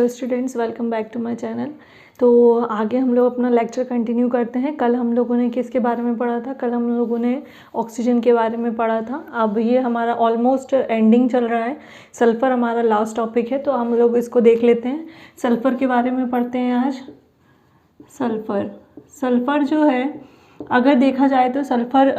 Hello students, welcome back to my channel. तो आगे हम लोग अपना लेक्चर कंटिन्यू करते हैं। कल हम लोगों ने किसके बारे में पढ़ा था? कल हम लोगों ने ऑक्सीजन के बारे में पढ़ा था। अब ये हमारा ऑलमोस्ट एंडिंग चल रहा है। सल्फ़र हमारा लास्ट टॉपिक है, तो हम लोग इसको देख लेते हैं। सल्फ़र के बारे में पढ़ते हैं आज। सल्फ़र जो है, अगर देखा जाए तो सल्फ़र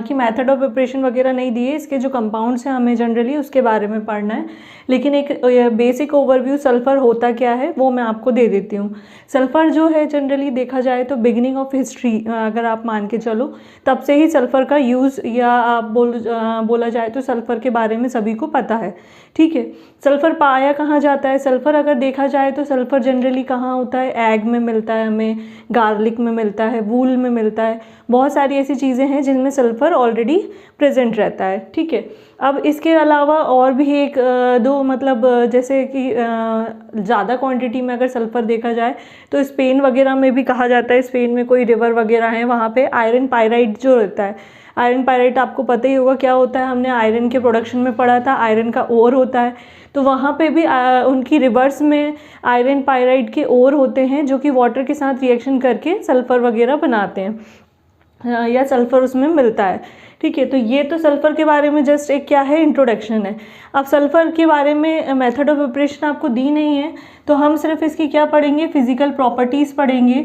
की मेथड ऑफ प्रिपरेशन वगैरह नहीं दी है। इसके जो कंपाउंड्स हैं हमें जनरली उसके बारे में पढ़ना है, लेकिन एक बेसिक ओवरव्यू सल्फ़र होता क्या है वो मैं आपको दे देती हूँ। सल्फ़र जो है जनरली देखा जाए तो बिगिनिंग ऑफ हिस्ट्री अगर आप मान के चलो, तब से ही सल्फ़र का यूज़ या आप बोला जाए तो सल्फ़र के बारे में सभी को पता है। ठीक है, सल्फ़र पाया कहाँ जाता है? सल्फ़र अगर देखा जाए तो सल्फ़र जनरली कहाँ होता है? एग में मिलता है हमें, गार्लिक में मिलता है, वूल में मिलता है। बहुत सारी ऐसी चीज़ें हैं जिनमें सल्फ़र ऑलरेडी प्रेजेंट रहता है। ठीक है, अब इसके अलावा और भी एक दो मतलब जैसे कि ज़्यादा क्वांटिटी में अगर सल्फ़र देखा जाए तो स्पेन वगैरह में भी कहा जाता है। स्पेन में कोई रिवर वगैरह है, वहाँ पे आयरन पायराइट जो रहता है, आयरन पायराइट आपको पता ही होगा क्या होता है। हमने आयरन के प्रोडक्शन में पढ़ा था, आयरन का ओर होता है। तो वहाँ पे भी उनकी रिवर्स में आयरन पायराइट के ओर होते हैं जो कि वाटर के साथ रिएक्शन करके सल्फ़र वगैरह बनाते हैं या सल्फ़र उसमें मिलता है। ठीक है, तो ये तो सल्फ़र के बारे में जस्ट एक क्या है, इंट्रोडक्शन है। अब सल्फ़र के बारे में मेथड ऑफ प्रिपरेशन आपको दी नहीं है, तो हम सिर्फ इसकी क्या पढ़ेंगे? फिज़िकल प्रॉपर्टीज़ पढ़ेंगे,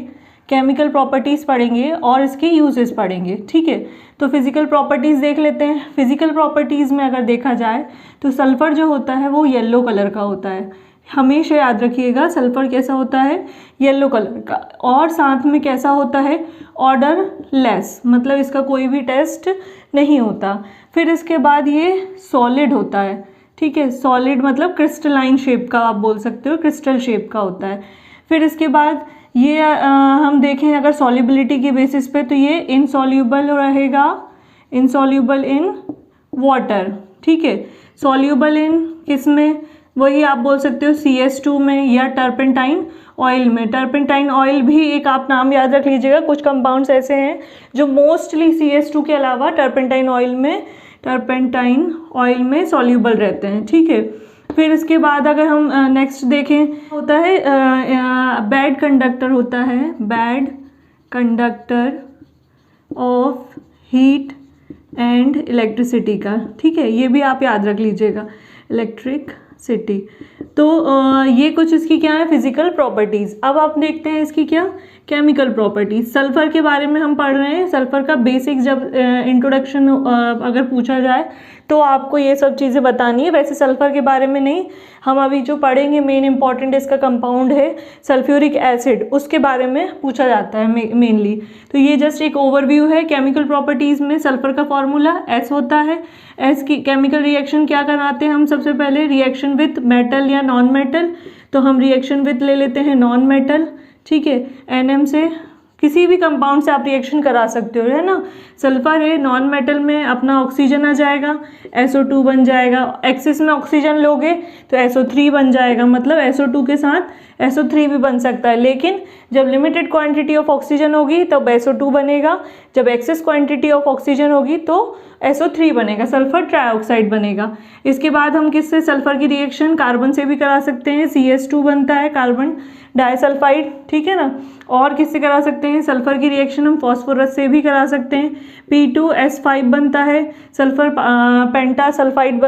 केमिकल प्रॉपर्टीज़ पढ़ेंगे और इसके यूजेस पढ़ेंगे। ठीक है, तो फिज़िकल प्रॉपर्टीज़ देख लेते हैं। फिज़िकल प्रॉपर्टीज़ में अगर देखा जाए तो सल्फ़र जो होता है वो येलो कलर का होता है। हमेशा याद रखिएगा, सल्फ़र कैसा होता है? येलो कलर का। और साथ में कैसा होता है? ऑर्डर लेस, मतलब इसका कोई भी टेस्ट नहीं होता। फिर इसके बाद ये सॉलिड होता है। ठीक है, सॉलिड मतलब क्रिस्टलाइन शेप का, आप बोल सकते हो क्रिस्टल शेप का होता है। फिर इसके बाद ये हम देखें अगर सॉल्युबिलिटी की बेसिस पे तो ये इनसॉल्यूबल रहेगा, इनसॉल्यूबल इन वाटर। ठीक है, सॉल्यूबल इन किस में? वही आप बोल सकते हो CS2 में या टर्पेंटाइन ऑयल में। टर्पेंटाइन ऑयल भी एक आप नाम याद रख लीजिएगा। कुछ कंपाउंड्स ऐसे हैं जो मोस्टली CS2 के अलावा टर्पेंटाइन ऑयल में सॉल्यूबल रहते हैं। ठीक है, फिर इसके बाद अगर हम नेक्स्ट देखें, होता है बैड कंडक्टर होता है, bad conductor of heat and electricity का। ठीक है, ये भी आप याद रख लीजिएगा, इलेक्ट्रिसिटी। तो ये कुछ इसकी क्या है? Physical properties. अब आप देखते हैं इसकी क्या, केमिकल प्रॉपर्टीज़। सल्फ़र के बारे में हम पढ़ रहे हैं। सल्फ़र का बेसिक जब इंट्रोडक्शन अगर पूछा जाए तो आपको ये सब चीज़ें बतानी है। वैसे सल्फ़र के बारे में नहीं, हम अभी जो पढ़ेंगे मेन इंपॉर्टेंट इसका कंपाउंड है सल्फ्यूरिक एसिड, उसके बारे में पूछा जाता है मेनली। तो ये जस्ट एक ओवरव्यू है। केमिकल प्रॉपर्टीज़ में सल्फ़र का फॉर्मूला S होता है। S की केमिकल रिएक्शन क्या कराते हैं हम? सबसे पहले रिएक्शन विथ मेटल या नॉन मेटल, तो हम रिएक्शन विथ ले लेते हैं नॉन मेटल। ठीक है, NM से किसी भी कंपाउंड से आप रिएक्शन करा सकते हो, है ना। सल्फ़र है, नॉन मेटल में अपना ऑक्सीजन आ जाएगा, SO2 बन जाएगा। एक्सिस में ऑक्सीजन लोगे तो SO3 बन जाएगा, मतलब SO2 के साथ SO3 भी बन सकता है। लेकिन जब लिमिटेड क्वांटिटी ऑफ ऑक्सीजन होगी तब SO2 बनेगा, जब एक्सेस क्वांटिटी ऑफ ऑक्सीजन होगी तो SO3 बनेगा, सल्फ़र ट्राइऑक्साइड बनेगा। इसके बाद हम किससे सल्फ़र की रिएक्शन कार्बन से भी करा सकते हैं, CS2 बनता है, कार्बन डाइसल्फाइड। ठीक है ना। और किससे करा सकते हैं सल्फ़र की रिएक्शन? हम फॉस्फोरस से भी करा सकते हैं, P2S5 बनता है, सल्फ़र पेंटा सल्फाइड,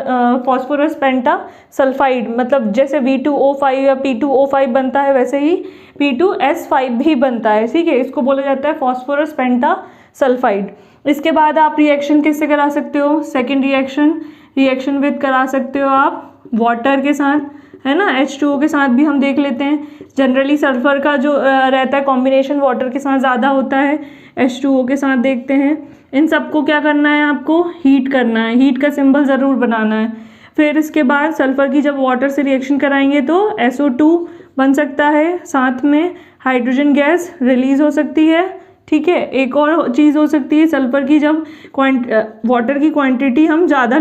फॉस्फोरस पेंटा सल्फाइड, मतलब जैसे V2O5 या P2O5 बनता है वैसे ही P2S5 भी बनता है। ठीक है, इसको बोला जाता है फॉस्फोरस पेंटा सल्फाइड। इसके बाद आप रिएक्शन किससे करा सकते हो? सेकेंड रिएक्शन विद करा सकते हो आप वाटर के साथ, है ना। H2O के साथ भी हम देख लेते हैं। जनरली सल्फ़र का जो रहता है कॉम्बिनेशन वाटर के साथ ज़्यादा होता है, H2O के साथ देखते हैं। इन सबको क्या करना है? आपको हीट करना है, हीट का सिंबल ज़रूर बनाना है। फिर इसके बाद सल्फ़र की जब वाटर से रिएक्शन कराएंगे तो SO2 बन सकता है, साथ में हाइड्रोजन गैस रिलीज़ हो सकती है। ठीक है, एक और चीज़ हो सकती है, सल्फ़र की जब वाटर की क्वांटिटी हम ज़्यादा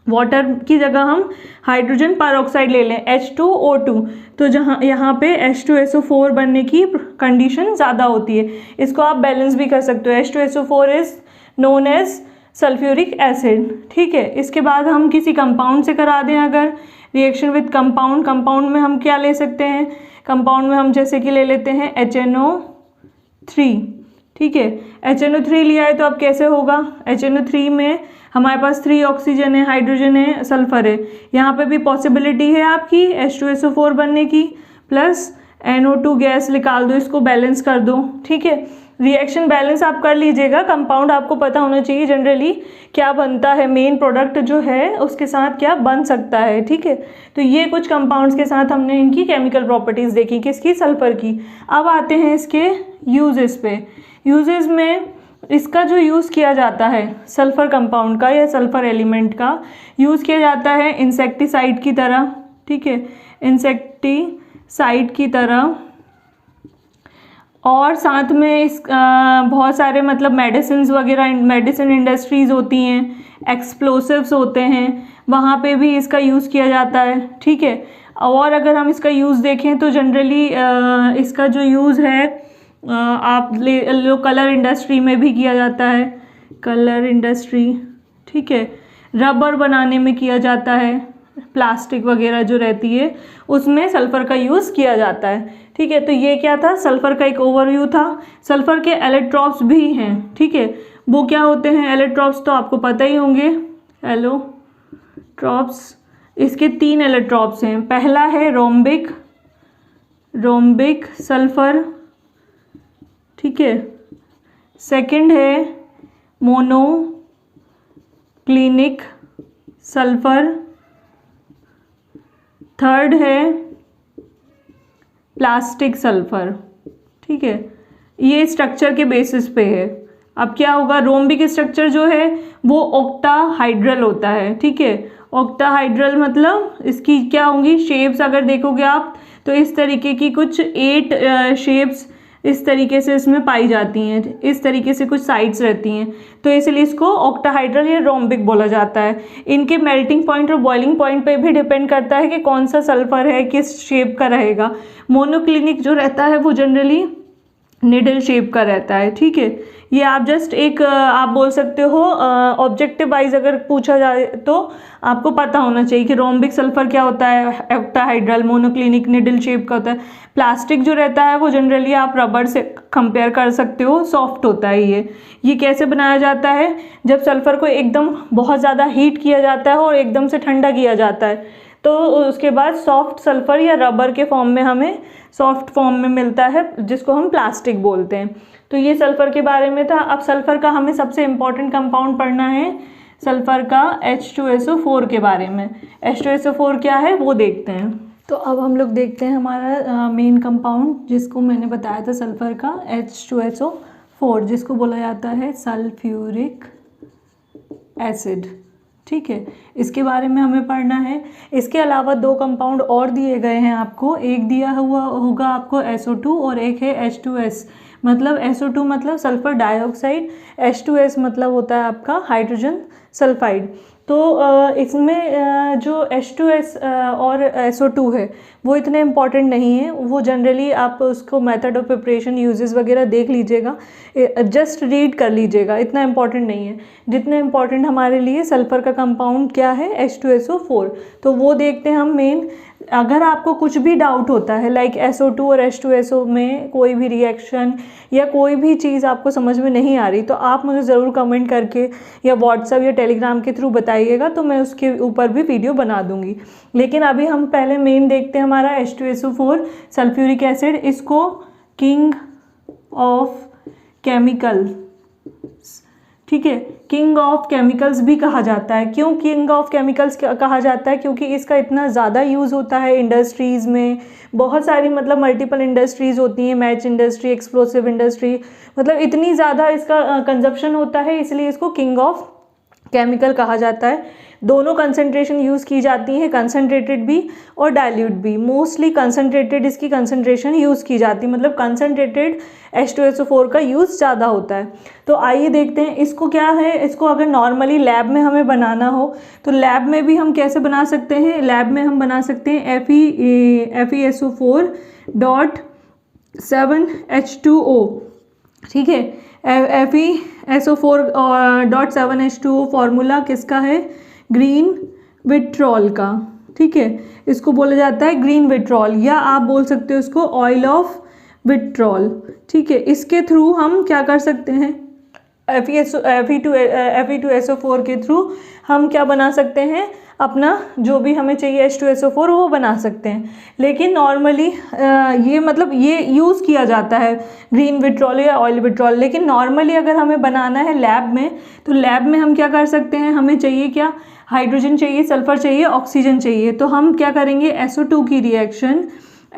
वाटर की जगह हम हाइड्रोजन परऑक्साइड ले लें, H2O2, तो जहाँ यहाँ पे H2SO4 बनने की कंडीशन ज़्यादा होती है। इसको आप बैलेंस भी कर सकते हो। H2SO4 is known as sulphuric acid. ठीक है, इसके बाद हम किसी कंपाउंड से करा दें अगर रिएक्शन विद कंपाउंड, कंपाउंड में हम क्या ले सकते हैं, कंपाउंड में हम जैसे कि ले लेते हैं HNO3, ठीक है। HNO3 लिया है तो अब कैसे होगा, HNO3 में हमारे पास 3 ऑक्सीजन है, हाइड्रोजन है, सल्फर है, यहाँ पे भी पॉसिबिलिटी है आपकी H2SO4 बनने की, प्लस NO2 गैस निकाल दो, इसको बैलेंस कर दो, ठीक है। रिएक्शन बैलेंस आप कर लीजिएगा, कंपाउंड आपको पता होना चाहिए जनरली क्या बनता है, मेन प्रोडक्ट जो है उसके साथ क्या बन सकता है, ठीक है। तो ये कुछ कंपाउंड्स के साथ हमने इनकी केमिकल प्रॉपर्टीज़ देखी, किसकी, सल्फर की। अब आते हैं इसके यूजेस पे। यूजेस में इसका जो यूज़ किया जाता है सल्फ़र कंपाउंड का या सल्फ़र एलिमेंट का यूज़ किया जाता है इंसेक्टिसाइड की तरह, ठीक है, इंसेक्टिसाइड की तरह, और साथ में इस बहुत सारे मतलब मेडिसिन्स वगैरह, मेडिसिन इंडस्ट्रीज़ होती हैं, एक्सप्लोसिव्स होते हैं, वहाँ पे भी इसका यूज़ किया जाता है, ठीक है। और अगर हम इसका यूज़ देखें तो जनरली इसका जो यूज़ है आप ले लो कलर इंडस्ट्री में भी किया जाता है, कलर इंडस्ट्री, ठीक है, रबर बनाने में किया जाता है, प्लास्टिक वगैरह जो रहती है उसमें सल्फ़र का यूज़ किया जाता है, ठीक है। तो ये क्या था, सल्फ़र का एक ओवरव्यू था। सल्फ़र के एलेक्ट्रॉप्स भी हैं, ठीक है, वो क्या होते हैं एलेक्ट्रॉप्स तो आपको पता ही होंगे, एलोट्रॉप्स, इसके 3 एलेक्ट्रॉप्स हैं। पहला है रोम्बिक, रोम्बिक सल्फ़र, ठीक है। सेकंड है मोनोक्लिनिक सल्फ़र, थर्ड है प्लास्टिक सल्फ़र, ठीक है। ये स्ट्रक्चर के बेसिस पे है। अब क्या होगा, रोम्बिक स्ट्रक्चर जो है वो ऑक्टाहाइड्रल होता है, ठीक है। ऑक्टाहाइड्रल मतलब इसकी क्या होंगी शेप्स, अगर देखोगे आप तो इस तरीके की कुछ 8 शेप्स इस तरीके से इसमें पाई जाती हैं, इस तरीके से कुछ साइड्स रहती हैं, तो इसलिए इसको ऑक्टाहाइड्रल या रोम्बिक बोला जाता है। इनके मेल्टिंग पॉइंट और बॉइलिंग पॉइंट पे भी डिपेंड करता है कि कौन सा सल्फ़र है, किस शेप का रहेगा। मोनोक्लिनिक जो रहता है वो जनरली निडल शेप का रहता है, ठीक है। ये आप जस्ट एक आप बोल सकते हो ऑब्जेक्टिव वाइज अगर पूछा जाए तो आपको पता होना चाहिए कि रोम्बिक सल्फ़र क्या होता है, ऑक्टाहाइड्रल, मोनोक्लिनिक निडल शेप का होता है। प्लास्टिक जो रहता है वो जनरली आप रबर से कंपेयर कर सकते हो, सॉफ्ट होता है ये कैसे बनाया जाता है, जब सल्फ़र को एकदम बहुत ज़्यादा हीट किया जाता है और एकदम से ठंडा किया जाता है तो उसके बाद सॉफ्ट सल्फ़र या रबर के फॉर्म में हमें सॉफ्ट फॉर्म में मिलता है जिसको हम प्लास्टिक बोलते हैं। तो ये सल्फ़र के बारे में था। अब सल्फ़र का हमें सबसे इम्पॉर्टेंट कंपाउंड पढ़ना है, सल्फ़र का H2SO4 के बारे में। H2SO4 क्या है वो देखते हैं। तो अब हम लोग देखते हैं हमारा मेन कंपाउंड जिसको मैंने बताया था सल्फ़र का H2SO4, जिसको बोला जाता है सल्फ्यूरिक एसिड, ठीक है। इसके बारे में हमें पढ़ना है। इसके अलावा 2 कंपाउंड और दिए गए हैं आपको, एक दिया हुआ होगा आपको SO2 और एक है H2S, मतलब SO2 मतलब सल्फ़र डाइऑक्साइड, H2S मतलब होता है आपका हाइड्रोजन सल्फाइड। तो इसमें जो H2S और SO2 है वो इतने इम्पॉर्टेंट नहीं है, वो जनरली आप उसको मेथड ऑफ प्रिपरेशन यूजेस वगैरह देख लीजिएगा, जस्ट रीड कर लीजिएगा, इतना इम्पॉर्टेंट नहीं है। जितना इम्पॉर्टेंट हमारे लिए सल्फ़र का कंपाउंड क्या है H2SO4, तो वो देखते हैं हम मेन। अगर आपको कुछ भी डाउट होता है लाइक SO2 और H2SO में कोई भी रिएक्शन या कोई भी चीज़ आपको समझ में नहीं आ रही तो आप मुझे ज़रूर कमेंट करके या व्हाट्सएप या टेलीग्राम के थ्रू बताइएगा, तो मैं उसके ऊपर भी वीडियो बना दूंगी। लेकिन अभी हम पहले मेन देखते हैं हमारा H2SO4 सल्फ्यूरिक एसिड। इसको किंग ऑफ केमिकल, ठीक है, किंग ऑफ केमिकल्स भी कहा जाता है। क्यों किंग ऑफ केमिकल्स कहा जाता है, क्योंकि इसका इतना ज़्यादा यूज़ होता है इंडस्ट्रीज़ में, बहुत सारी मतलब मल्टीपल इंडस्ट्रीज़ होती हैं, मैच इंडस्ट्री, एक्सप्लोसिव इंडस्ट्री, मतलब इतनी ज़्यादा इसका कंजप्शन होता है, इसलिए इसको किंग ऑफ केमिकल कहा जाता है। दोनों कंसंट्रेशन यूज़ की जाती हैं, कंसनट्रेटेड भी और डाइल्यूट भी। मोस्टली कंसनट्रेटेड इसकी कंसंट्रेशन यूज़ की जाती है, मतलब कंसनट्रेटेड H2SO4 का यूज़ ज़्यादा होता है। तो आइए देखते हैं इसको क्या है। इसको अगर नॉर्मली लैब में हमें बनाना हो तो लैब में भी हम कैसे बना सकते हैं, लैब में हम बना सकते हैं FeSO4.7H2O, ठीक है। FeSO4.7H2O फार्मूला किसका है, ग्रीन विट्रॉल का, ठीक है, इसको बोला जाता है ग्रीन विट्रॉल, या आप बोल सकते हो इसको ऑयल ऑफ विट्रॉल। ठीक है, इसके थ्रू हम क्या कर सकते हैं, Fe2SO4 के थ्रू हम क्या बना सकते हैं, अपना जो भी हमें चाहिए H2SO4 वो बना सकते हैं। लेकिन नॉर्मली ये मतलब ये यूज़ किया जाता है ग्रीन विट्रॉल या ऑयल विट्रॉल, लेकिन नॉर्मली अगर हमें बनाना है लैब में, तो लैब में हम क्या कर सकते हैं, हमें चाहिए क्या, हाइड्रोजन चाहिए, सल्फ़र चाहिए, ऑक्सीजन चाहिए। तो हम क्या करेंगे, SO2 की रिएक्शन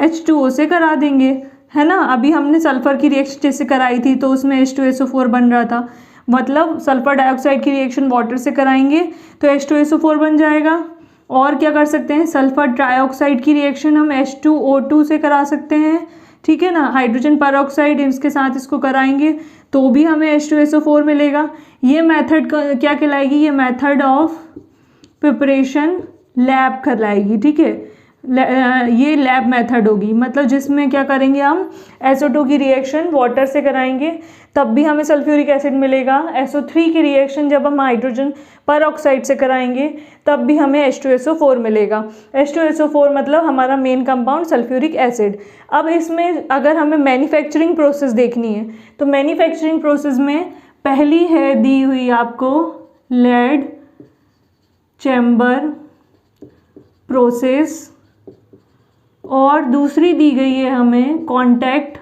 H2O से करा देंगे, है ना। अभी हमने सल्फ़र की रिएक्शन जैसे कराई थी तो उसमें H2SO4 बन रहा था, मतलब सल्फ़र डाइऑक्साइड की रिएक्शन वाटर से कराएंगे तो H2SO4 बन जाएगा। और क्या कर सकते हैं, सल्फ़र ट्राइऑक्साइड की रिएक्शन हम H2O2 से करा सकते हैं, ठीक है ना। हाइड्रोजन परऑक्साइड इसके साथ इसको कराएंगे तो भी हमें H2SO4 मिलेगा। ये मेथड क्या कहलाएगी, ये मेथड ऑफ प्रिपरेशन लैब कहलाएगी, ठीक है। ये लैब मेथड होगी, मतलब जिसमें क्या करेंगे, हम SO2 की रिएक्शन वाटर से कराएंगे तब भी हमें सल्फ्यूरिक एसिड मिलेगा। SO3 की रिएक्शन जब हम हाइड्रोजन परऑक्साइड से कराएंगे तब भी हमें H2SO4 मिलेगा। H2SO4 मतलब हमारा मेन कंपाउंड सल्फ्यूरिक एसिड। अब इसमें अगर हमें मैन्युफैक्चरिंग प्रोसेस देखनी है तो मैन्युफैक्चरिंग प्रोसेस में पहली है दी हुई आपको लेड चैम्बर प्रोसेस, और दूसरी दी गई है हमें कॉन्टैक्ट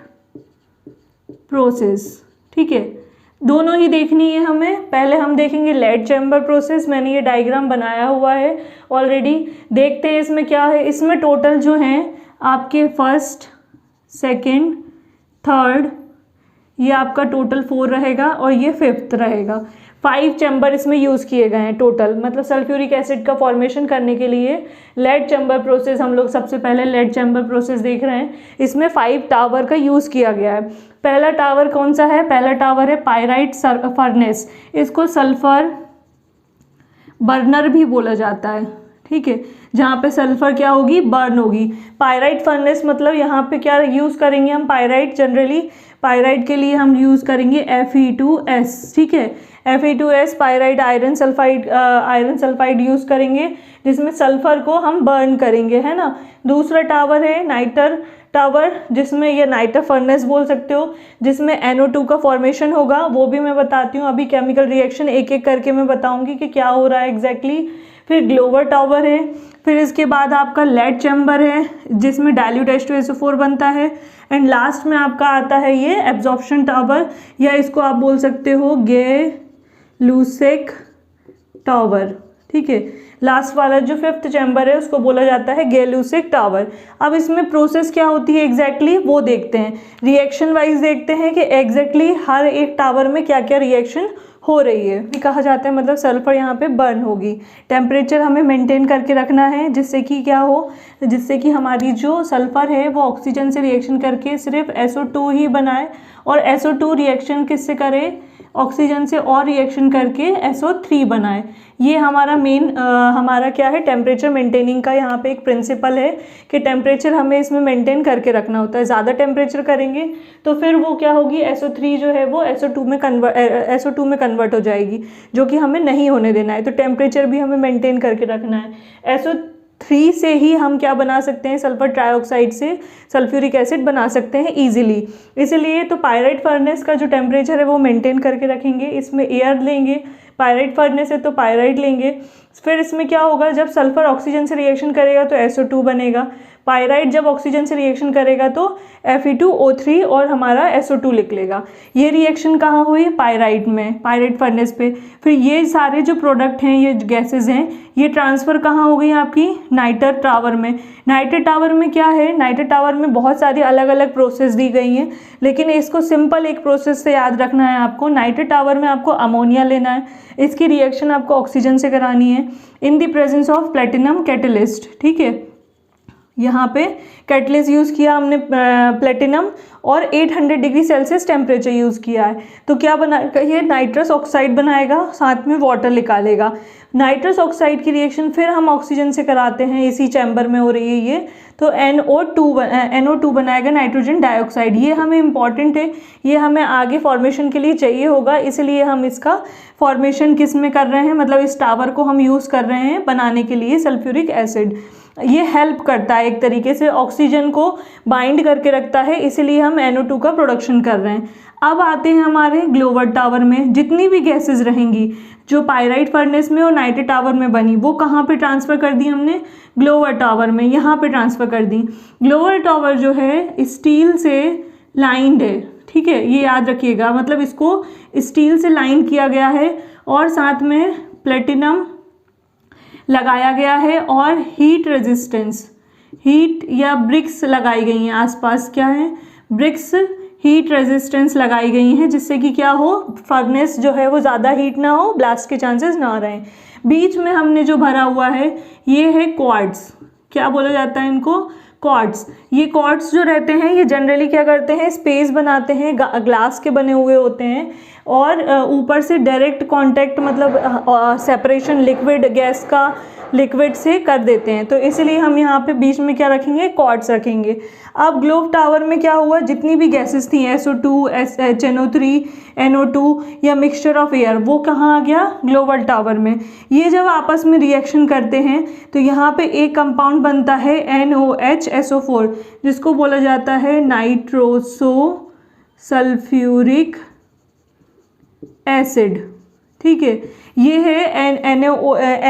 प्रोसेस, ठीक है। दोनों ही देखनी है हमें। पहले हम देखेंगे लेड चैम्बर प्रोसेस, मैंने ये डायग्राम बनाया हुआ है ऑलरेडी। देखते हैं इसमें क्या है। इसमें टोटल जो हैं आपके फर्स्ट, सेकंड, थर्ड, ये आपका टोटल 4 रहेगा और ये 5th रहेगा। 5 चैम्बर इसमें यूज़ किए गए हैं टोटल, मतलब सल्फ्यूरिक एसिड का फॉर्मेशन करने के लिए लेड चैम्बर प्रोसेस, हम लोग सबसे पहले लेड चैम्बर प्रोसेस देख रहे हैं। इसमें 5 टावर का यूज़ किया गया है। पहला टावर कौन सा है, पहला टावर है पायराइट फर्नेस, इसको सल्फर बर्नर भी बोला जाता है, ठीक है, जहाँ पे सल्फर क्या होगी, बर्न होगी। पायराइट फर्नेस मतलब यहाँ पे क्या यूज़ करेंगे हम, पायराइट, जनरली पायराइट के लिए हम यूज़ करेंगे Fe2S, ठीक है। Fe2S pyrite iron sulphide use करेंगे, जिसमें सल्फर को हम बर्न करेंगे, है ना। दूसरा टावर है नाइटर टावर, जिसमें ये नाइटर फर्नेस बोल सकते हो, जिसमें NO2 का फॉर्मेशन होगा, वो भी मैं बताती हूँ। अभी केमिकल रिएक्शन एक एक करके मैं बताऊँगी कि क्या हो रहा है एग्जैक्टली। फिर ग्लोवर टावर है, फिर इसके बाद आपका लेड चैम्बर है जिसमें डाइल्यूट H2SO4 बनता है, एंड लास्ट में आपका आता है ये एब्जॉर्प्शन टावर, या इसको आप बोल सकते हो गे-लुसेक टावर, ठीक है। लास्ट वाला जो 5th चैम्बर है उसको बोला जाता है गे-लुसेक टावर। अब इसमें प्रोसेस क्या होती है एग्जैक्टली वो देखते हैं, रिएक्शन वाइज देखते हैं कि एग्जैक्टली हर एक टावर में क्या क्या रिएक्शन हो रही है। ये कहा जाता है मतलब सल्फर यहाँ पे बर्न होगी। टेम्परेचर हमें मेंटेन करके रखना है, जिससे कि क्या हो, जिससे कि हमारी जो सल्फर है वो ऑक्सीजन से रिएक्शन करके सिर्फ SO2 ही बनाए, और SO2 रिएक्शन किससे करे, ऑक्सीजन से और रिएक्शन करके SO3 बनाए। ये हमारा मेन हमारा क्या है, टेम्परेचर मेंटेनिंग का यहाँ पे एक प्रिंसिपल है कि टेम्परेचर हमें इसमें मेंटेन करके रखना होता है। ज़्यादा टेम्परेचर करेंगे तो फिर वो क्या होगी, SO3 जो है वो SO2 में कन्वर्ट हो जाएगी, जो कि हमें नहीं होने देना है। तो टेम्परेचर भी हमें मेंटेन करके रखना है। SO3 से ही हम क्या बना सकते हैं, सल्फर ट्राइऑक्साइड से सल्फ्यूरिक एसिड बना सकते हैं ईजिली। इसलिए तो पायराइट फर्नेस का जो टेम्परेचर है वो मेंटेन करके रखेंगे। इसमें एयर लेंगे, पायराइट फर्नेस है तो पायराइट लेंगे। फिर इसमें क्या होगा, जब सल्फर ऑक्सीजन से रिएक्शन करेगा तो SO2 बनेगा, पायराइट जब ऑक्सीजन से रिएक्शन करेगा तो Fe2O3 और हमारा SO2 लिख लेगा। ये रिएक्शन कहाँ हुई, पायराइट में, पायराइट फर्नेस पे। फिर ये सारे जो प्रोडक्ट हैं, ये गैसेज हैं, ये ट्रांसफ़र कहाँ हो गई आपकी, नाइटर टावर में। नाइटर टावर में क्या है, नाइटर टावर में बहुत सारी अलग अलग प्रोसेस दी गई हैं, लेकिन इसको सिंपल एक प्रोसेस से याद रखना है आपको। नाइटर टावर में आपको अमोनिया लेना है, इसकी रिएक्शन आपको ऑक्सीजन से करानी है in the presence of platinum catalyst, ठीक है। यहाँ पे कैटलिस्ट यूज़ किया हमने प्लेटिनम, और 800 डिग्री सेल्सियस टेम्परेचर यूज़ किया है। तो क्या बनाएगा, ये नाइट्रस ऑक्साइड बनाएगा, साथ में वाटर निकालेगा। नाइट्रस ऑक्साइड की रिएक्शन फिर हम ऑक्सीजन से कराते हैं, इसी चैम्बर में हो रही है ये, तो NO2 बनाएगा, नाइट्रोजन डाइऑक्साइड। ये हमें इम्पॉर्टेंट है, ये हमें आगे फॉर्मेशन के लिए चाहिए होगा, इसलिए हम इसका फॉर्मेशन किस में कर रहे हैं, मतलब इस टावर को हम यूज़ कर रहे हैं बनाने के लिए सल्फ्यूरिक एसिड। ये हेल्प करता है एक तरीके से, ऑक्सीजन को बाइंड करके रखता है, इसीलिए हम NO2 का प्रोडक्शन कर रहे हैं। अब आते हैं हमारे ग्लोबल टावर में। जितनी भी गैसेस रहेंगी जो पाइराइट फर्नेस में और नाइट्रेट टावर में बनी, वो कहाँ पे ट्रांसफ़र कर दी हमने? ग्लोबल टावर में, यहाँ पे ट्रांसफ़र कर दी। ग्लोबल टावर जो है स्टील से लाइंड है, ठीक है, ये याद रखिएगा, मतलब इसको स्टील से लाइन किया गया है और साथ में प्लेटिनम लगाया गया है और हीट रेजिस्टेंस, हीट या ब्रिक्स लगाई गई हैं आसपास, क्या है? ब्रिक्स, हीट रेजिस्टेंस लगाई गई हैं, जिससे कि क्या हो, फर्नेस जो है वो ज़्यादा हीट ना हो, ब्लास्ट के चांसेस ना रहें। बीच में हमने जो भरा हुआ है ये है क्वार्ट्स। क्या बोला जाता है इनको? क्वार्ट्स। ये क्वार्ट्स जो रहते हैं ये जनरली क्या करते हैं? स्पेस बनाते हैं, ग्लास के बने हुए होते हैं और ऊपर से डायरेक्ट कांटेक्ट, मतलब सेपरेशन लिक्विड गैस का लिक्विड से कर देते हैं, तो इसलिए हम यहाँ पे बीच में क्या रखेंगे? क्वार्ट्स रखेंगे। अब ग्लोब टावर में क्या हुआ, जितनी भी गैसेस थी SO2, HNO3, NO2 या मिक्सचर ऑफ एयर, वो कहाँ आ गया? ग्लोबल टावर में। ये जब आपस में रिएक्शन करते हैं तो यहाँ पे एक कंपाउंड बनता है NOHSO4, जिसको बोला जाता है नाइट्रोसो सल्फ्यूरिक एसिड, ठीक है। ये है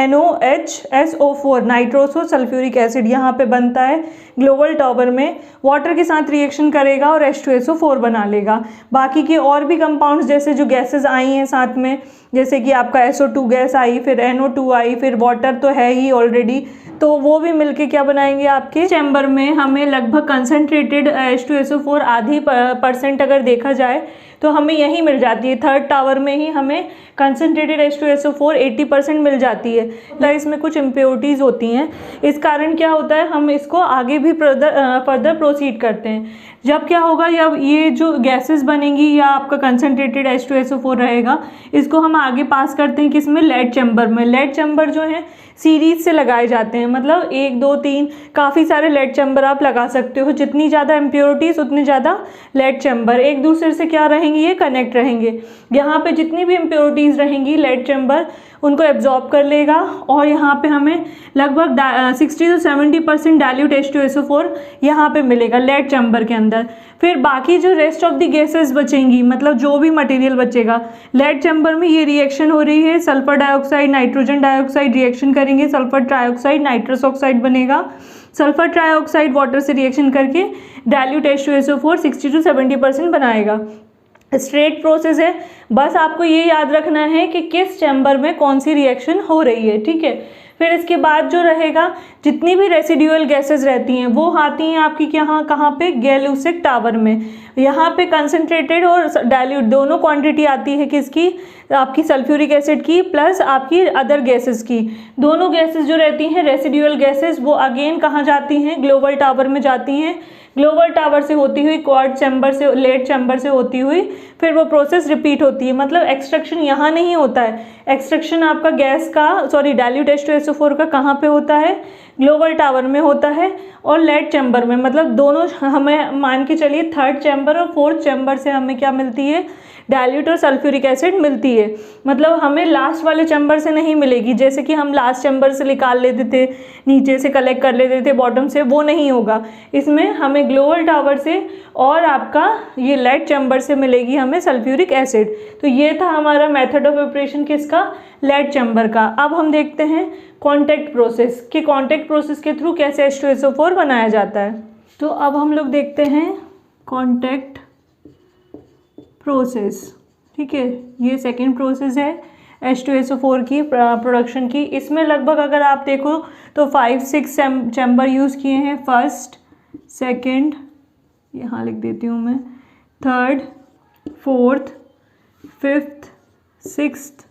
NOHSO4, नाइट्रोसो सल्फ्यूरिक एसिड, यहाँ पे बनता है ग्लोबल टावर में, वाटर के साथ रिएक्शन करेगा और H2SO4 बना लेगा। बाकी के और भी कंपाउंड्स जैसे जो गैसेस आई हैं साथ में, जैसे कि आपका SO2 गैस आई, फिर NO2 आई, फिर वाटर तो है ही ऑलरेडी, तो वो भी मिलके क्या बनाएंगे? आपके चैम्बर में हमें लगभग कंसनट्रेटेड H2SO4 आधी % अगर देखा जाए तो हमें यही मिल जाती है, थर्ड टावर में ही हमें कंसनट्रेटेड H2SO4 80% मिल जाती है। तो इसमें कुछ इम्प्योरिटीज़ होती हैं, इस कारण क्या होता है, हम इसको आगे भी फर्दर प्रोसीड करते हैं। जब क्या होगा, जब ये जो गैसेस बनेंगी या आपका कंसनट्रेटेड H2SO4 रहेगा, इसको हम आगे पास करते हैं किसमें? लेड चैम्बर में। लेड चैम्बर जो है सीरीज से लगाए जाते हैं, मतलब 1 2 3 काफ़ी सारे लेड चैम्बर आप लगा सकते हो, जितनी ज़्यादा इम्प्योरिटीज़ उतनी ज़्यादा लेड चैम्बर एक दूसरे से क्या रहेंगे? ये कनेक्ट रहेंगे। यहाँ पे जितनी भी इम्प्योरिटीज़ रहेंगी लेड चैम्बर उनको एब्जॉर्ब कर लेगा और यहाँ पे हमें लगभग 60 से 70% डाइल्यूट H2SO4 यहाँ पे मिलेगा लेड चैम्बर के अंदर। फिर बाकी जो रेस्ट ऑफ द गैसेस बचेंगी, मतलब जो भी मटेरियल बचेगा लेड चैम्बर में, ये रिएक्शन हो रही है, sulphur dioxide nitrogen dioxide reaction करेंगे, सल्फर ट्राइऑक्साइड नाइट्रस ऑक्साइड बनेगा, सल्फर ट्राइऑक्साइड वाटर से रिएक्शन करके डाइल्यूट H2SO4 60 से 70% बनाएगा। स्ट्रेट प्रोसेस है, बस आपको ये याद रखना है कि किस चैम्बर में कौन सी रिएक्शन हो रही है, ठीक है। फिर इसके बाद जो रहेगा, जितनी भी रेसिड्यूअल गैसेस रहती हैं वो आती हैं आपकी कहाँ पे? गैल्यूसिक टावर में। यहाँ पे कंसनट्रेटेड और डाइल्यूट दोनों क्वांटिटी आती है किसकी? आपकी सल्फ्यूरिक एसिड की प्लस आपकी अदर गैसेस की। दोनों गैसेस जो रहती हैं रेसिड्यूअल गैसेस, वो अगेन कहाँ जाती हैं? ग्लोबल टावर में जाती हैं। ग्लोबल टावर से होती हुई क्वार्ट चैम्बर से, लेड चैम्बर से होती हुई फिर वो प्रोसेस रिपीट होती है। मतलब एक्सट्रैक्शन यहाँ नहीं होता है, एक्सट्रैक्शन आपका गैस का, सॉरी डाइल्यूट H2SO4 का कहाँ पे होता है? ग्लोबल टावर में होता है और लेड चैम्बर में। मतलब दोनों हमें मान के चलिए थर्ड चैम्बर और फोर्थ चैम्बर से हमें क्या मिलती है? डाइल्यूट और सल्फ्यूरिक एसिड मिलती है। मतलब हमें लास्ट वाले चैम्बर से नहीं मिलेगी, जैसे कि हम लास्ट चैम्बर से निकाल लेते थे, नीचे से कलेक्ट कर लेते थे बॉटम से, वो नहीं होगा। इसमें हमें ग्लोबल टावर से और आपका ये लेड चैम्बर से मिलेगी हमें सल्फ्यूरिक एसिड। तो ये था हमारा मेथड ऑफ ऑपरेशन किसका? लेड चैम्बर का। अब हम देखते हैं कॉन्टैक्ट प्रोसेस, कि कॉन्टैक्ट प्रोसेस के थ्रू कैसे H2SO4 बनाया जाता है। तो अब हम लोग देखते हैं कॉन्टैक्ट प्रोसेस, ठीक है। ये सेकेंड प्रोसेस है H2SO4 की प्रोडक्शन की। इसमें लगभग अगर आप देखो तो 5-6 चैम्बर यूज़ किए हैं, फर्स्ट, सेकेंड, यहाँ लिख देती हूँ मैं, third, fourth, fifth, sixth,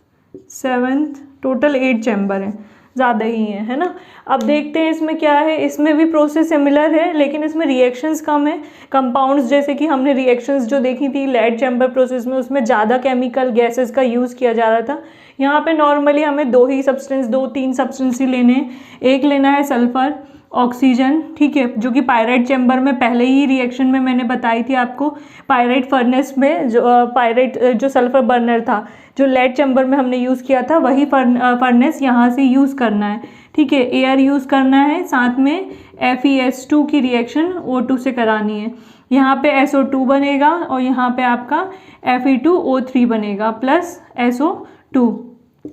seventh, total 8 chamber हैं, ज़्यादा ही है ना। अब देखते हैं इसमें क्या है। इसमें भी प्रोसेस सिमिलर है लेकिन इसमें रिएक्शंस कम है। कंपाउंड्स जैसे कि हमने रिएक्शंस जो देखी थी लेड चैम्बर प्रोसेस में, उसमें ज़्यादा केमिकल गैसेस का यूज़ किया जा रहा था। यहाँ पे नॉर्मली हमें 2-3 सब्सटेंस ही लेने हैं। एक लेना है सल्फ़र, ऑक्सीजन, ठीक है, जो कि पायराइट चैम्बर में पहले ही रिएक्शन में मैंने बताई थी आपको। पायराइट फर्नेस में जो पायराइट जो सल्फ़र बर्नर था, जो लेड चैम्बर में हमने यूज़ किया था वही फर्नेस यहाँ से यूज़ करना है, ठीक है। एयर यूज़ करना है, साथ में FeS2 की रिएक्शन O2 से करानी है। यहाँ पे SO2 बनेगा और यहाँ पे आपका Fe2O3 बनेगा प्लस SO2।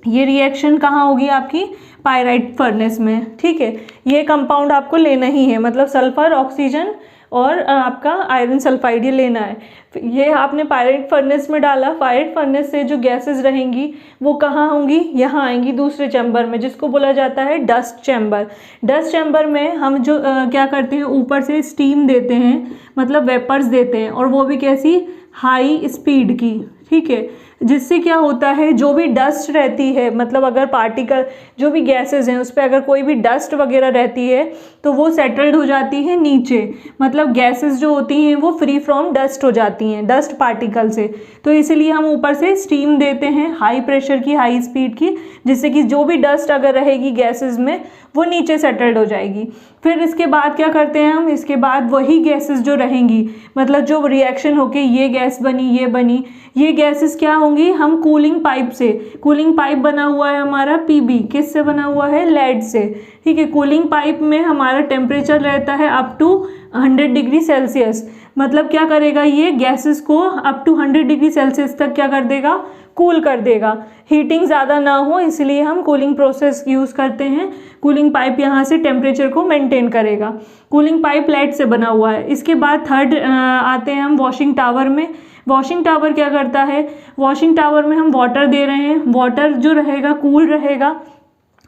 ये रिएक्शन कहाँ होगी आपकी पायराइट फर्नेस में, ठीक है। ये कंपाउंड आपको लेना ही है, मतलब सल्फर, ऑक्सीजन और आपका आयरन सल्फाइड ये लेना है। ये आपने पायराइट फर्नेस में डाला, पायराइट फर्नेस से जो गैसेस रहेंगी वो कहाँ होंगी, यहाँ आएंगी दूसरे चैम्बर में, जिसको बोला जाता है डस्ट चैम्बर। डस्ट चैम्बर में हम जो क्या करते हैं, ऊपर से स्टीम देते हैं, मतलब वेपर्स देते हैं, और वो भी कैसी, हाई स्पीड की, ठीक है। जिससे क्या होता है, जो भी डस्ट रहती है, मतलब अगर पार्टिकल, जो भी गैसेस हैं उस पर अगर कोई भी डस्ट वगैरह रहती है तो वो सेटल्ड हो जाती है नीचे, मतलब गैसेस जो होती हैं वो फ्री फ्रॉम डस्ट हो जाती हैं, डस्ट पार्टिकल से। तो इसलिए हम ऊपर से स्टीम देते हैं हाई प्रेशर की, हाई स्पीड की, जिससे कि जो भी डस्ट अगर रहेगी गैसेस में वो नीचे सेटल्ड हो जाएगी। फिर इसके बाद क्या करते हैं हम, इसके बाद वही गैसेस जो रहेंगी, मतलब जो रिएक्शन होके ये गैस बनी, ये बनी, ये गैसेस क्या होंगी, हम कूलिंग पाइप से, कूलिंग पाइप बना हुआ है हमारा PB, किससे बना हुआ है, लेड से, ठीक है। कूलिंग पाइप में हमारा टेम्परेचर रहता है अप टू 100 डिग्री सेल्सियस, मतलब क्या करेगा, ये गैसेस को अप टू 100 डिग्री सेल्सियस तक क्या कर देगा, कूल कर देगा। हीटिंग ज़्यादा ना हो इसलिए हम कूलिंग प्रोसेस यूज़ करते हैं। कूलिंग पाइप यहाँ से टेम्परेचर को मेंटेन करेगा। कूलिंग पाइप लेड से बना हुआ है। इसके बाद थर्ड आते हैं हम वॉशिंग टावर में। वॉशिंग टावर क्या करता है, वॉशिंग टावर में हम वाटर दे रहे हैं, वाटर जो रहेगा कूल रहेगा,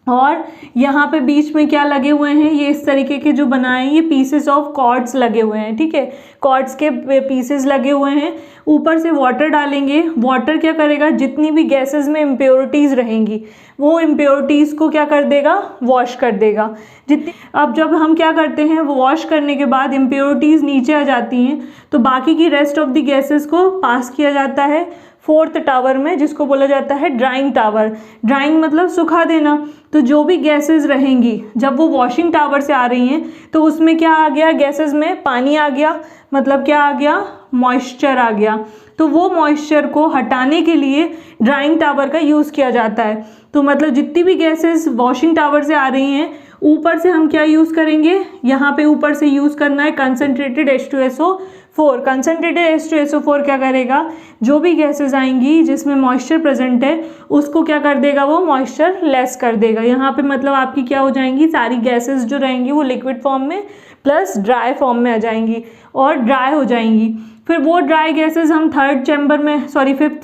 और यहाँ पे बीच में क्या लगे हुए हैं, ये इस तरीके के जो बनाए हैं, ये पीसेस ऑफ कॉर्ड्स लगे हुए हैं, ठीक है। कॉर्ड्स के पीसेस लगे हुए हैं, ऊपर से वाटर डालेंगे। वाटर क्या करेगा, जितनी भी गैसेस में इम्प्योरिटीज़ रहेंगी वो इम्प्योरिटीज़ को क्या कर देगा, वॉश कर देगा। जितनी, अब जब हम क्या करते हैं, वो वॉश करने के बाद इम्प्योरिटीज़ नीचे आ जाती हैं, तो बाकी की रेस्ट ऑफ द गैसेस को पास किया जाता है फोर्थ टावर में, जिसको बोला जाता है ड्राइंग टावर। ड्राइंग मतलब सुखा देना। तो जो भी गैसेस रहेंगी जब वो वॉशिंग टावर से आ रही हैं तो उसमें क्या आ गया, गैसेस में पानी आ गया, मतलब क्या आ गया, मॉइस्चर आ गया। तो वो मॉइस्चर को हटाने के लिए ड्राइंग टावर का यूज़ किया जाता है। तो मतलब जितनी भी गैसेस वॉशिंग टावर से आ रही हैं, ऊपर से हम क्या यूज़ करेंगे, यहाँ पे ऊपर से यूज़ करना है कंसनट्रेटेड H2SO4। कंसनट्रेटेड H2SO4 क्या करेगा, जो भी गैसेस आएंगी जिसमें मॉइस्चर प्रेजेंट है उसको क्या कर देगा, वो मॉइस्चर लेस कर देगा। यहाँ पे मतलब आपकी क्या हो जाएंगी, सारी गैसेस जो रहेंगी वो लिक्विड फॉर्म में प्लस ड्राई फॉर्म में आ जाएंगी और ड्राई हो जाएंगी। फिर वो ड्राई गैसेस हम फिफ्थ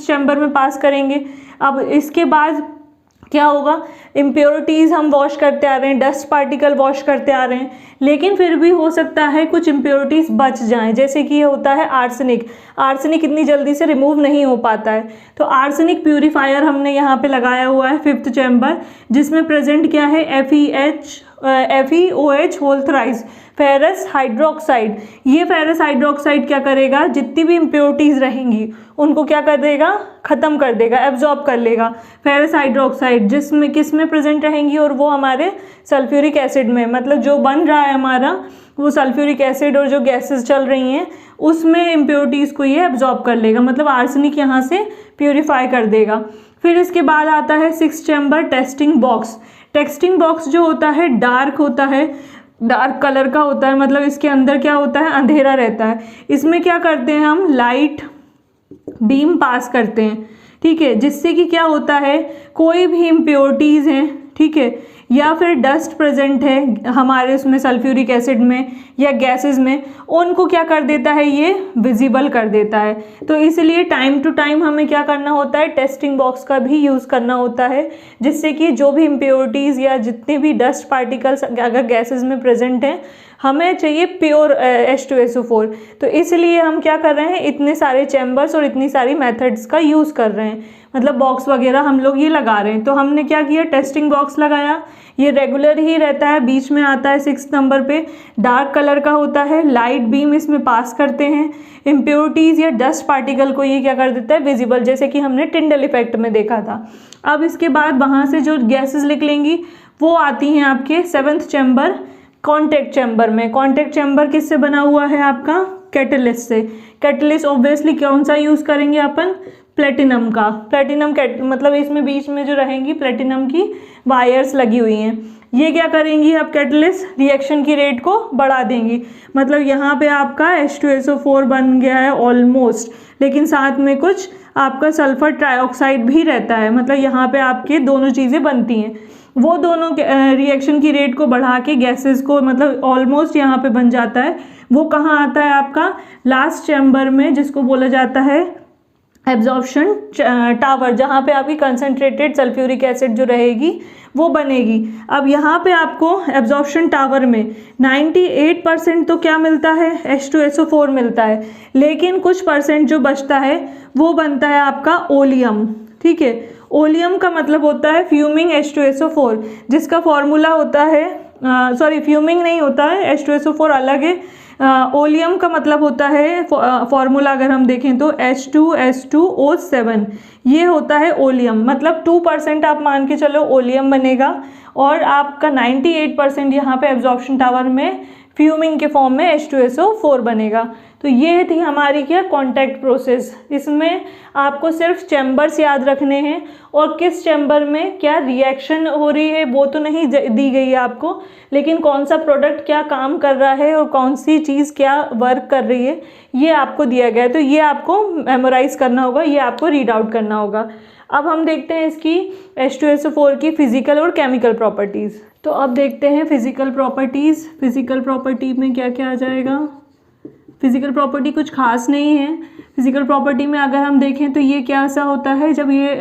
चैम्बर में पास करेंगे। अब इसके बाद क्या होगा, इम्प्योरिटीज़ हम वॉश करते आ रहे हैं, डस्ट पार्टिकल वॉश करते आ रहे हैं, लेकिन फिर भी हो सकता है कुछ इम्प्योरिटीज़ बच जाएं, जैसे कि ये होता है आर्सेनिक। आर्सेनिक इतनी जल्दी से रिमूव नहीं हो पाता है, तो आर्सेनिक प्यूरीफायर हमने यहाँ पे लगाया हुआ है फिफ्थ चैम्बर, जिसमें प्रेजेंट क्या है, FeOH whole thrice ferrous hydroxide. ये फेरस हाइड्रोक्साइड क्या करेगा, जितनी भी इम्प्योरिटीज़ रहेंगी उनको क्या कर देगा, ख़त्म कर देगा, एब्जॉर्ब कर लेगा। फेरस हाइड्रोक्साइड जिसमें किस में प्रेजेंट रहेंगी, और वो हमारे सल्फ्यूरिक एसिड में, मतलब जो बन रहा है हमारा वो सल्फ्यूरिक एसिड और जो गैसेस चल रही हैं उसमें इम्प्योरिटीज़ को ये एब्जॉर्ब कर लेगा, मतलब आर्सेनिक यहाँ से प्योरीफाई कर देगा। फिर इसके बाद आता है six chamber testing box. Testing box जो होता है डार्क होता है, डार्क कलर का होता है, मतलब इसके अंदर क्या होता है, अंधेरा रहता है। इसमें क्या करते हैं हम, लाइट बीम पास करते हैं, ठीक है, जिससे कि क्या होता है, कोई भी इम्प्योरिटीज़ हैं, ठीक है, या फिर डस्ट प्रेजेंट है हमारे उसमें सल्फ्यूरिक एसिड में या गैसेस में, उनको क्या कर देता है, ये विजिबल कर देता है। तो इसलिए टाइम टू टाइम हमें क्या करना होता है, टेस्टिंग बॉक्स का भी यूज़ करना होता है, जिससे कि जो भी इम्प्योरिटीज़ या जितने भी डस्ट पार्टिकल्स अगर गैसेस में प्रेजेंट हैं, हमें चाहिए प्योर H2SO4। तो इसलिए हम क्या कर रहे हैं, इतने सारे चैम्बर्स और इतनी सारी मेथड्स का यूज़ कर रहे हैं, मतलब बॉक्स वगैरह हम लोग ये लगा रहे हैं। तो हमने क्या किया, टेस्टिंग बॉक्स लगाया, ये रेगुलर ही रहता है, बीच में आता है 6 नंबर पे, डार्क कलर का होता है, लाइट बीम इसमें पास करते हैं, इम्प्योरिटीज़ या डस्ट पार्टिकल को ये क्या कर देता है, विजिबल, जैसे कि हमने टिंडल इफेक्ट में देखा था। अब इसके बाद वहाँ से जो गैसेस निकलेंगी वो आती हैं आपके 7th चैम्बर कॉन्टैक्ट चैम्बर में। कॉन्टैक्ट चैम्बर किससे बना हुआ है आपका, कैटलिस्ट से। कैटलिस्ट ऑब्वियसली कौन सा यूज़ करेंगे अपन, प्लेटिनम का। प्लेटिनम मतलब इसमें बीच में जो रहेंगी प्लेटिनम की वायर्स लगी हुई हैं, ये क्या करेंगी अब कैटलिस्ट, रिएक्शन की रेट को बढ़ा देंगी। मतलब यहाँ पे आपका H2SO4 बन गया है ऑलमोस्ट, लेकिन साथ में कुछ आपका सल्फर ट्राइऑक्साइड भी रहता है। मतलब यहाँ पे आपके दोनों चीज़ें बनती हैं, वो दोनों रिएक्शन की रेट को बढ़ा के गैसेस को मतलब ऑलमोस्ट यहाँ पे बन जाता है। वो कहाँ आता है आपका, लास्ट चैम्बर में, जिसको बोला जाता है एब्जॉर्प्शन टावर, जहाँ पे आपकी कंसनट्रेटेड सल्फ्यूरिक एसिड जो रहेगी वो बनेगी। अब यहाँ पे आपको एब्जॉर्प्शन टावर में 98% तो क्या मिलता है, H2SO4 मिलता है, लेकिन कुछ परसेंट जो बचता है वो बनता है आपका ओलियम। ठीक है, ओलियम का मतलब होता है फ्यूमिंग H2SO4, जिसका फॉर्मूला होता है सॉरी फ्यूमिंग नहीं होता है, H2SO4 अलग है। ओलियम का मतलब होता है फॉर्मूला अगर हम देखें तो H2S2O7, ये होता है ओलियम। मतलब 2% आप मान के चलो ओलियम बनेगा, और आपका 98% यहाँ पे एब्जॉर्प्शन टावर में फ्यूमिंग के फॉर्म में H2SO4 बनेगा। तो ये थी हमारी क्या कॉन्टैक्ट प्रोसेस। इसमें आपको सिर्फ चैम्बर्स याद रखने हैं, और किस चैम्बर में क्या रिएक्शन हो रही है वो तो नहीं दी गई है आपको, लेकिन कौन सा प्रोडक्ट क्या काम कर रहा है और कौन सी चीज़ क्या वर्क कर रही है ये आपको दिया गया है। तो ये आपको मेमोराइज करना होगा, ये आपको रीड आउट करना होगा। अब हम देखते हैं इसकी H2SO4 की फिजिकल और केमिकल प्रॉपर्टीज़। तो अब देखते हैं फिजिकल प्रॉपर्टीज़। फिजिकल प्रॉपर्टी में क्या क्या आ जाएगा, फिजिकल प्रॉपर्टी कुछ खास नहीं है। फिजिकल प्रॉपर्टी में अगर हम देखें तो ये क्या सा होता है, जब ये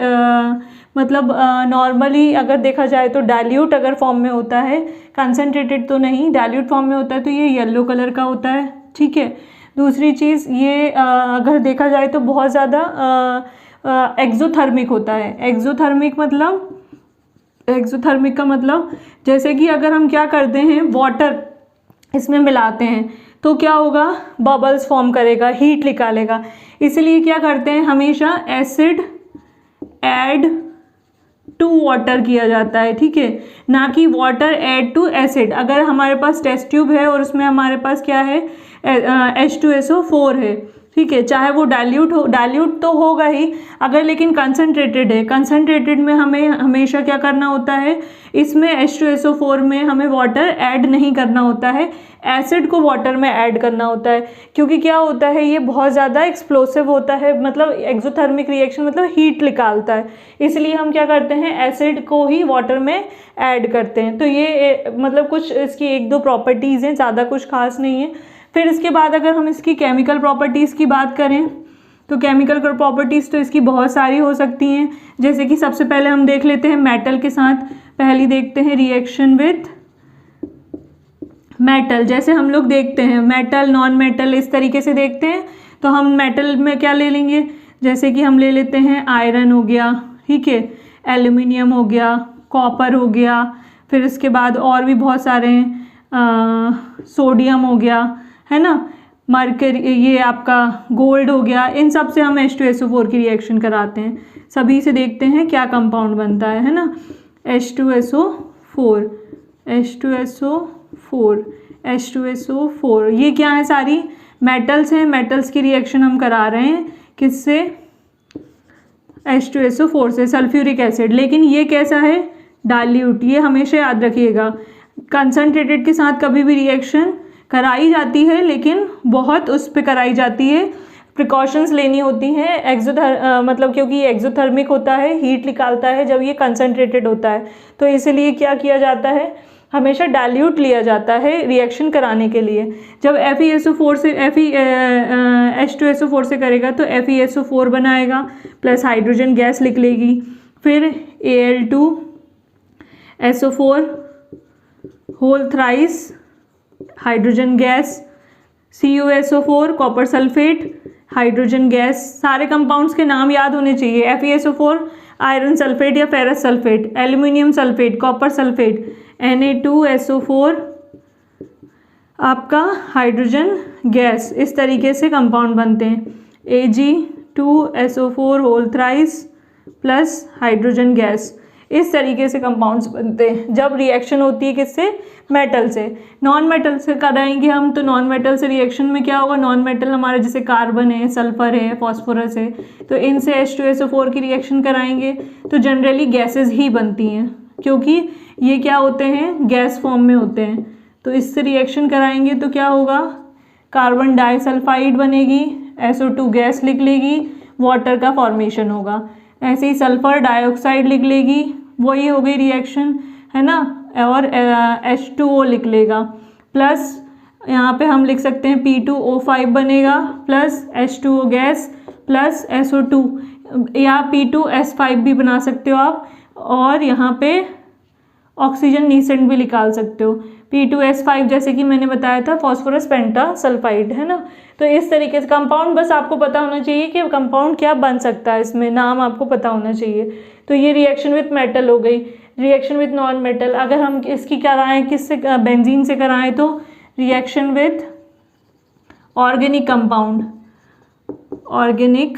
मतलब नॉर्मली अगर देखा जाए तो डाइल्यूट अगर फॉर्म में होता है, कंसनट्रेटेड तो नहीं, डाइल्यूट फॉर्म में होता है तो ये येलो कलर का होता है। ठीक है, दूसरी चीज़ ये अगर देखा जाए तो बहुत ज़्यादा एक्सोथर्मिक होता है। एक्सोथर्मिक का मतलब जैसे कि अगर हम क्या करते हैं, वाटर इसमें मिलाते हैं तो क्या होगा, बबल्स फॉर्म करेगा, हीट निकालेगा। इसलिए क्या करते हैं, हमेशा एसिड ऐड टू वाटर किया जाता है। ठीक है, ना कि वाटर ऐड टू एसिड। अगर हमारे पास टेस्ट ट्यूब है और उसमें हमारे पास क्या है, H2SO4 है, ठीक है, चाहे वो डाइल्यूट तो होगा ही, अगर लेकिन कंसनट्रेटेड है, कंसनट्रेटेड में हमें हमेशा क्या करना होता है, इसमें H2SO4 में हमें वाटर ऐड नहीं करना होता है, एसिड को वाटर में ऐड करना होता है। क्योंकि क्या होता है, ये बहुत ज़्यादा एक्सप्लोसिव होता है, मतलब एक्सोथर्मिक रिएक्शन मतलब हीट निकालता है, इसलिए हम क्या करते हैं, एसिड को ही वाटर में ऐड करते हैं। तो ये मतलब कुछ इसकी एक दो प्रॉपर्टीज़ हैं, ज़्यादा कुछ खास नहीं है। फिर इसके बाद अगर हम इसकी केमिकल प्रॉपर्टीज़ की बात करें तो केमिकल प्रॉपर्टीज़ तो इसकी बहुत सारी हो सकती हैं। जैसे कि सबसे पहले हम देख लेते हैं मेटल के साथ, पहली देखते हैं रिएक्शन विथ मेटल। जैसे हम लोग देखते हैं मेटल, नॉन मेटल, इस तरीके से देखते हैं। तो हम मेटल में क्या ले लेंगे, जैसे कि हम ले लेते हैं आयरन हो गया, ठीक है, एल्यूमिनियम हो गया, कॉपर हो गया, फिर इसके बाद और भी बहुत सारे हैं, सोडियम हो गया, है ना, मरकरी, ये आपका गोल्ड हो गया। इन सब से हम H2SO4 की रिएक्शन कराते हैं। सभी से देखते हैं क्या कंपाउंड बनता है ना, H2SO4, ये क्या है, सारी मेटल्स हैं। मेटल्स की रिएक्शन हम करा रहे हैं किससे, H2SO4 से, सल्फ्यूरिक एसिड। लेकिन ये कैसा है, डाइल्यूट। ये हमेशा याद रखिएगा, कंसनट्रेटेड के साथ कभी भी रिएक्शन कराई जाती है, लेकिन बहुत उस पे कराई जाती है, प्रिकॉशंस लेनी होती हैं। मतलब क्योंकि ये एक्सोथर्मिक होता है, हीट निकालता है जब ये कंसनट्रेटेड होता है, तो इसलिए क्या किया जाता है, हमेशा डाइल्यूट लिया जाता है रिएक्शन कराने के लिए। जब FeSO4 से H2SO4 से करेगा तो FeSO4 बनाएगा प्लस हाइड्रोजन गैस लिख लेगी, फिर Al2SO4 whole thrice hydrogen gas, CuSO4 copper sulphate hydrogen gas. सारे कंपाउंड्स के नाम याद होने चाहिए। FeSO4 आयरन सल्फेट या ferrous sulphate, aluminium sulphate, copper sulphate, Na2SO4 आपका हाइड्रोजन गैस। इस तरीके से कंपाउंड बनते हैं, Ag2SO4 whole thrice plus hydrogen gas. इस तरीके से कंपाउंड्स बनते हैं जब रिएक्शन होती है किससे, मेटल से। नॉन मेटल से कराएंगे हम, तो नॉन मेटल से रिएक्शन में क्या होगा, नॉन मेटल हमारे जैसे कार्बन है, सल्फर है, फॉस्फोरस है, तो इनसे H2SO4 की रिएक्शन कराएंगे तो जनरली गैसेज ही बनती हैं, क्योंकि ये क्या होते हैं, गैस फॉर्म में होते हैं। तो इससे रिएक्शन कराएंगे तो क्या होगा, कार्बन डाइसल्फाइड बनेगी, SO2 गैस लिख लेगी, वाटर का फॉर्मेशन होगा। ऐसे ही सल्फर डाइऑक्साइड लिख लेगी, वही हो गई रिएक्शन, है ना, और H2O लिख लेगा, प्लस यहाँ पे हम लिख सकते हैं P2O5 बनेगा, plus H2O gas plus SO2, या P2S5 भी बना सकते हो आप, और यहाँ पे ऑक्सीजन नीसेंट भी निकाल सकते हो, P2S5 जैसे कि मैंने बताया था फॉस्फोरस पेंटासल्फाइड, है ना। तो इस तरीके से कंपाउंड बस आपको पता होना चाहिए कि कंपाउंड क्या बन सकता है, इसमें नाम आपको पता होना चाहिए। तो ये रिएक्शन विथ मेटल हो गई। रिएक्शन विथ नॉन मेटल अगर हम इसकी कराएं, किससे, बेंजीन से कराएं, तो reaction with organic compound, organic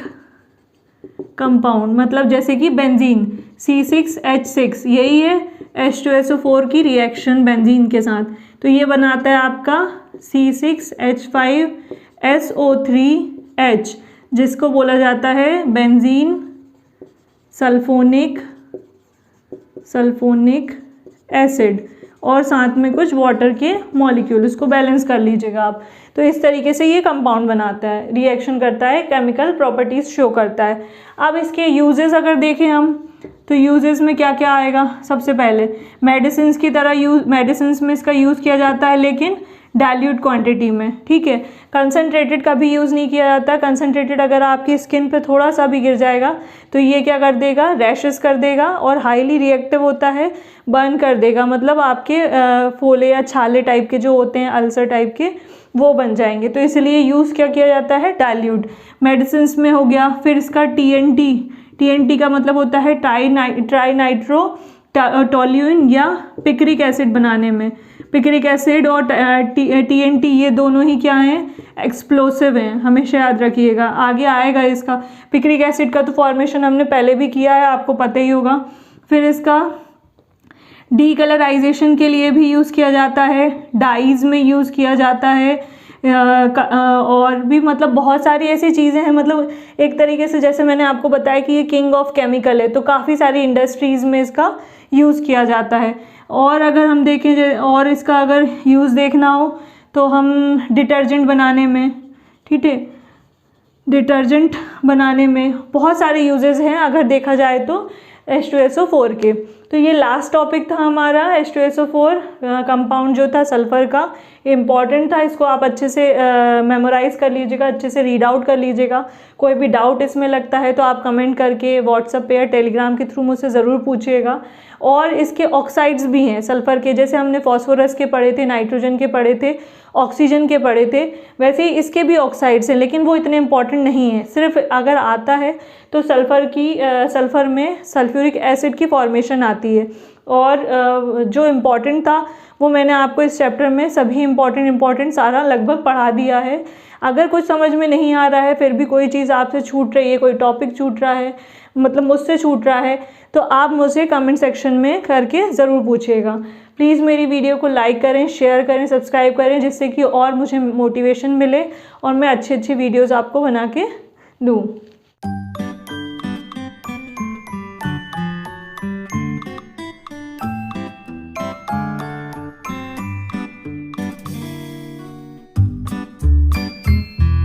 compound मतलब जैसे कि बेंजीन C6H6, यही है H2SO4 की रिएक्शन बेंजीन के साथ, तो ये बनाता है आपका C6H5SO3H, जिसको बोला जाता है बेंजीन सल्फोनिक एसिड, और साथ में कुछ वाटर के मॉलिक्यूल, उसको बैलेंस कर लीजिएगा आप। तो इस तरीके से ये कंपाउंड बनाता है, रिएक्शन करता है, केमिकल प्रॉपर्टीज़ शो करता है। अब इसके यूजेस अगर देखें हम, तो यूजेस में क्या क्या आएगा, सबसे पहले मेडिसिन की तरह मेडिसिन में इसका यूज़ किया जाता है, लेकिन डाइल्यूट क्वांटिटी में, ठीक है। कंसनट्रेटेड का भी यूज़ नहीं किया जाता। कंसनट्रेटेड अगर आपकी स्किन पे थोड़ा सा भी गिर जाएगा तो ये क्या कर देगा, रैशेस कर देगा, और हाईली रिएक्टिव होता है, बर्न कर देगा, मतलब आपके फोले या छाले टाइप के जो होते हैं, अल्सर टाइप के, वो बन जाएंगे। तो इसलिए यूज़ क्या किया जाता है, डाइल्यूट। मेडिसिन में हो गया। फिर इसका TNT का मतलब होता है ट्राई नाइट्रो टोल्यूइन या पिक्रिक एसिड बनाने में। पिक्रिक एसिड और TNT ये दोनों ही क्या हैं, एक्सप्लोसिव हैं, हमेशा याद रखिएगा, आगे आएगा इसका। पिक्रिक एसिड का तो फॉर्मेशन हमने पहले भी किया है, आपको पता ही होगा। फिर इसका डीकलराइजेशन के लिए भी यूज़ किया जाता है, डाइज में यूज़ किया जाता है, और भी मतलब बहुत सारी ऐसी चीज़ें हैं। मतलब एक तरीके से जैसे मैंने आपको बताया कि ये किंग ऑफ केमिकल है, तो काफ़ी सारी इंडस्ट्रीज़ में इसका यूज़ किया जाता है। और अगर हम देखें, और इसका अगर यूज़ देखना हो तो हम डिटर्जेंट बनाने में, ठीक है, डिटर्जेंट बनाने में बहुत सारे यूजेस हैं अगर देखा जाए तो H2SO4 के। तो ये लास्ट टॉपिक था हमारा, H2SO4 कंपाउंड जो था सल्फ़र का, इम्पॉर्टेंट था, इसको आप अच्छे से मेमोराइज़ कर लीजिएगा, अच्छे से रीड आउट कर लीजिएगा। कोई भी डाउट इसमें लगता है तो आप कमेंट करके व्हाट्सएप पे या टेलीग्राम के थ्रू मुझसे ज़रूर पूछिएगा। और इसके ऑक्साइड्स भी हैं सल्फ़र के, जैसे हमने फॉस्फोरस के पढ़े थे, नाइट्रोजन के पढ़े थे, ऑक्सीजन के पढ़े थे, वैसे ही इसके भी ऑक्साइड्स हैं, लेकिन वो इतने इंपॉर्टेंट नहीं है। सिर्फ अगर आता है तो सल्फ़र में सल्फ्यूरिक एसिड की फॉर्मेशन आती है, और जो इम्पॉर्टेंट था वो मैंने आपको इस चैप्टर में सभी इम्पॉर्टेंट सारा लगभग पढ़ा दिया है। अगर कुछ समझ में नहीं आ रहा है, फिर भी कोई चीज़ आपसे छूट रही है, कोई टॉपिक छूट रहा है, मतलब मुझसे छूट रहा है, तो आप मुझे कमेंट सेक्शन में करके ज़रूर पूछिएगा। प्लीज़ मेरी वीडियो को लाइक करें, शेयर करें, सब्सक्राइब करें, जिससे कि और मुझे मोटिवेशन मिले और मैं अच्छी वीडियोज़ आपको बना के दूँ।